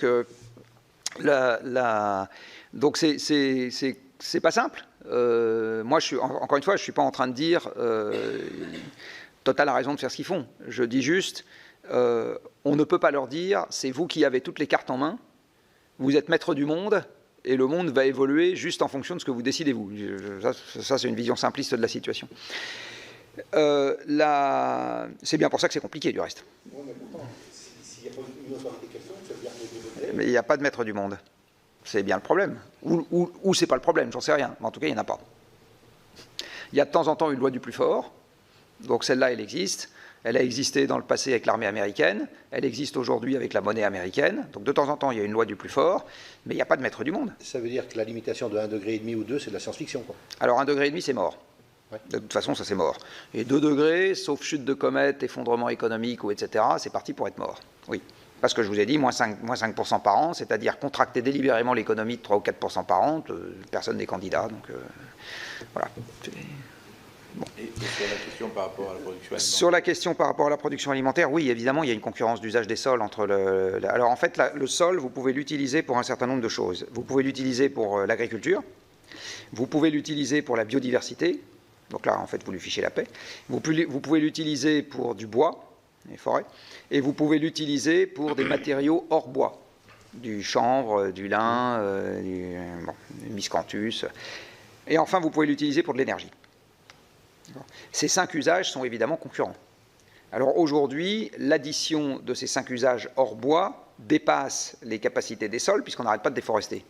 Donc, donc c'est pas simple. Moi, encore une fois, je ne suis pas en train de dire Total a raison de faire ce qu'ils font. Je dis juste, on ne peut pas leur dire, c'est vous qui avez toutes les cartes en main, vous êtes maître du monde, et le monde va évoluer juste en fonction de ce que vous décidez vous. Ça c'est une vision simpliste de la situation. C'est bien pour ça que c'est compliqué, du reste. Mais il n'y a pas de maître du monde. C'est bien le problème. Ou c'est pas le problème, j'en sais rien. Mais en tout cas, il n'y en a pas. Il y a de temps en temps une loi du plus fort. Donc celle-là, elle existe. Elle a existé dans le passé avec l'armée américaine. Elle existe aujourd'hui avec la monnaie américaine. Donc de temps en temps, il y a une loi du plus fort. Mais il n'y a pas de maître du monde. Ça veut dire que la limitation de 1,5 degré ou 2, c'est de la science-fiction, quoi. Alors 1,5 degré, c'est mort. Ouais. De toute façon, ça c'est mort. Et 2 degrés, sauf chute de comète, effondrement économique, ou etc., c'est parti pour être mort. Oui. Parce que je vous ai dit, moins 5% par an, c'est-à-dire contracter délibérément l'économie de 3 ou 4% par an, personne n'est candidat. Donc voilà. Bon. Et sur la question par rapport à la production alimentaire. Sur la question par rapport à la production alimentaire, oui, évidemment, il y a une concurrence d'usage des sols entre alors en fait, le sol, vous pouvez l'utiliser pour un certain nombre de choses. Vous pouvez l'utiliser pour l'agriculture, vous pouvez l'utiliser pour la biodiversité, donc là, en fait, vous lui fichez la paix. Vous pouvez l'utiliser pour du bois, les forêts, et vous pouvez l'utiliser pour des matériaux hors bois, du chanvre, du lin, du miscanthus, et enfin, vous pouvez l'utiliser pour de l'énergie. Ces 5 usages sont évidemment concurrents. Alors aujourd'hui, l'addition de ces 5 usages hors bois dépasse les capacités des sols puisqu'on n'arrête pas de déforester.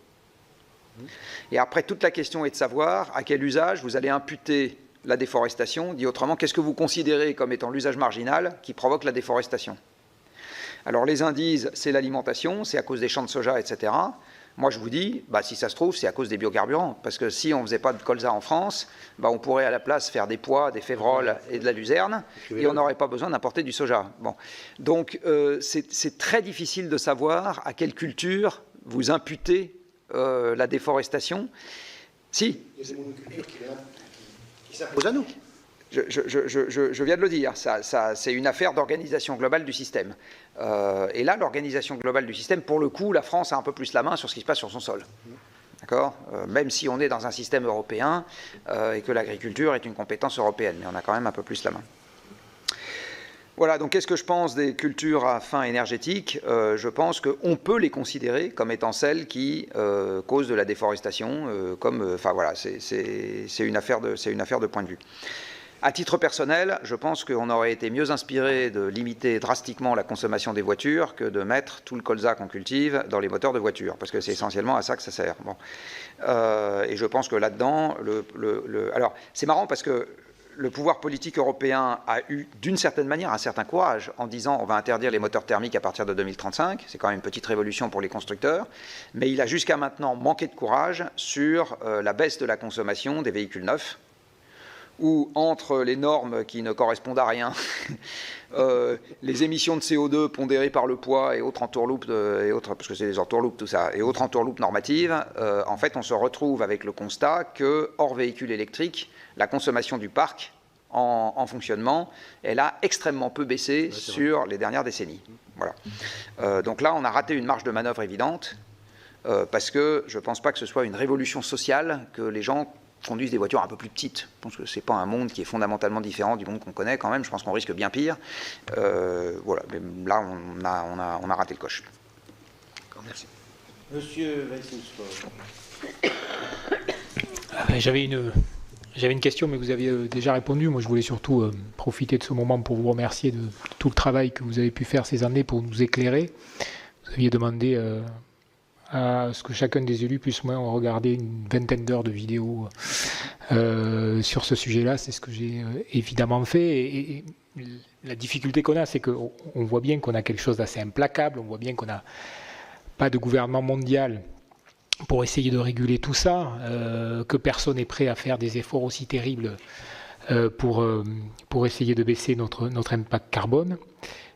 Et après, toute la question est de savoir à quel usage vous allez imputer la déforestation. Dit autrement, qu'est-ce que vous considérez comme étant l'usage marginal qui provoque la déforestation? Alors les uns disent c'est l'alimentation, c'est à cause des champs de soja, etc. Moi, je vous dis, si ça se trouve, c'est à cause des biocarburants. Parce que si on ne faisait pas de colza en France, on pourrait à la place faire des pois, des févroles et de la luzerne, et on n'aurait pas besoin d'importer du soja. Bon. Donc, c'est très difficile de savoir à quelle culture vous imputez la déforestation. Si. Il y a des monocultures qui s'imposent à nous. Je viens de le dire, c'est une affaire d'organisation globale du système. Et là, l'organisation globale du système, pour le coup, la France a un peu plus la main sur ce qui se passe sur son sol. D'accord ? Même si on est dans un système européen et que l'agriculture est une compétence européenne, mais on a quand même un peu plus la main. Voilà, donc qu'est-ce que je pense des cultures à fin énergétique? Je pense qu'on peut les considérer comme étant celles qui causent de la déforestation, enfin voilà, c'est une affaire de point de vue. À titre personnel, je pense qu'on aurait été mieux inspiré de limiter drastiquement la consommation des voitures que de mettre tout le colza qu'on cultive dans les moteurs de voitures, parce que c'est essentiellement à ça que ça sert. Bon. Et je pense que là-dedans, alors c'est marrant parce que le pouvoir politique européen a eu d'une certaine manière un certain courage en disant on va interdire les moteurs thermiques à partir de 2035, c'est quand même une petite révolution pour les constructeurs, mais il a jusqu'à maintenant manqué de courage sur la baisse de la consommation des véhicules neufs, où entre les normes qui ne correspondent à rien, les émissions de CO2 pondérées par le poids et autres entourloupes, parce que c'est des entourloupes tout ça, et autres entourloupes normatives, en fait on se retrouve avec le constat que, hors véhicule électrique, la consommation du parc en fonctionnement, elle a extrêmement peu baissé sur les dernières décennies. Voilà. Donc là on a raté une marge de manœuvre évidente, parce que je ne pense pas que ce soit une révolution sociale que les gens conduisent des voitures un peu plus petites. Je pense que ce n'est pas un monde qui est fondamentalement différent du monde qu'on connaît quand même. Je pense qu'on risque bien pire. Voilà. Mais là, on a raté le coche. Merci. Monsieur Weissensford. J'avais une question, mais vous aviez déjà répondu. Moi, je voulais surtout profiter de ce moment pour vous remercier de tout le travail que vous avez pu faire ces années pour nous éclairer. Vous aviez demandé à ce que chacun des élus puisse moins regarder une vingtaine d'heures de vidéos sur ce sujet-là. C'est ce que j'ai évidemment fait. Et la difficulté qu'on a, c'est qu'on voit bien qu'on a quelque chose d'assez implacable. On voit bien qu'on n'a pas de gouvernement mondial pour essayer de réguler tout ça, que personne n'est prêt à faire des efforts aussi terribles pour essayer de baisser notre impact carbone.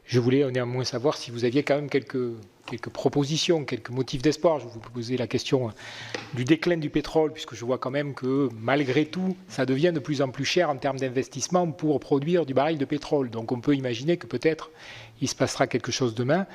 Je voulais néanmoins savoir si vous aviez quand même quelques propositions, quelques motifs d'espoir. Je vous posais la question du déclin du pétrole, puisque je vois quand même que malgré tout, ça devient de plus en plus cher en termes d'investissement pour produire du baril de pétrole. Donc on peut imaginer que peut-être il se passera quelque chose demain.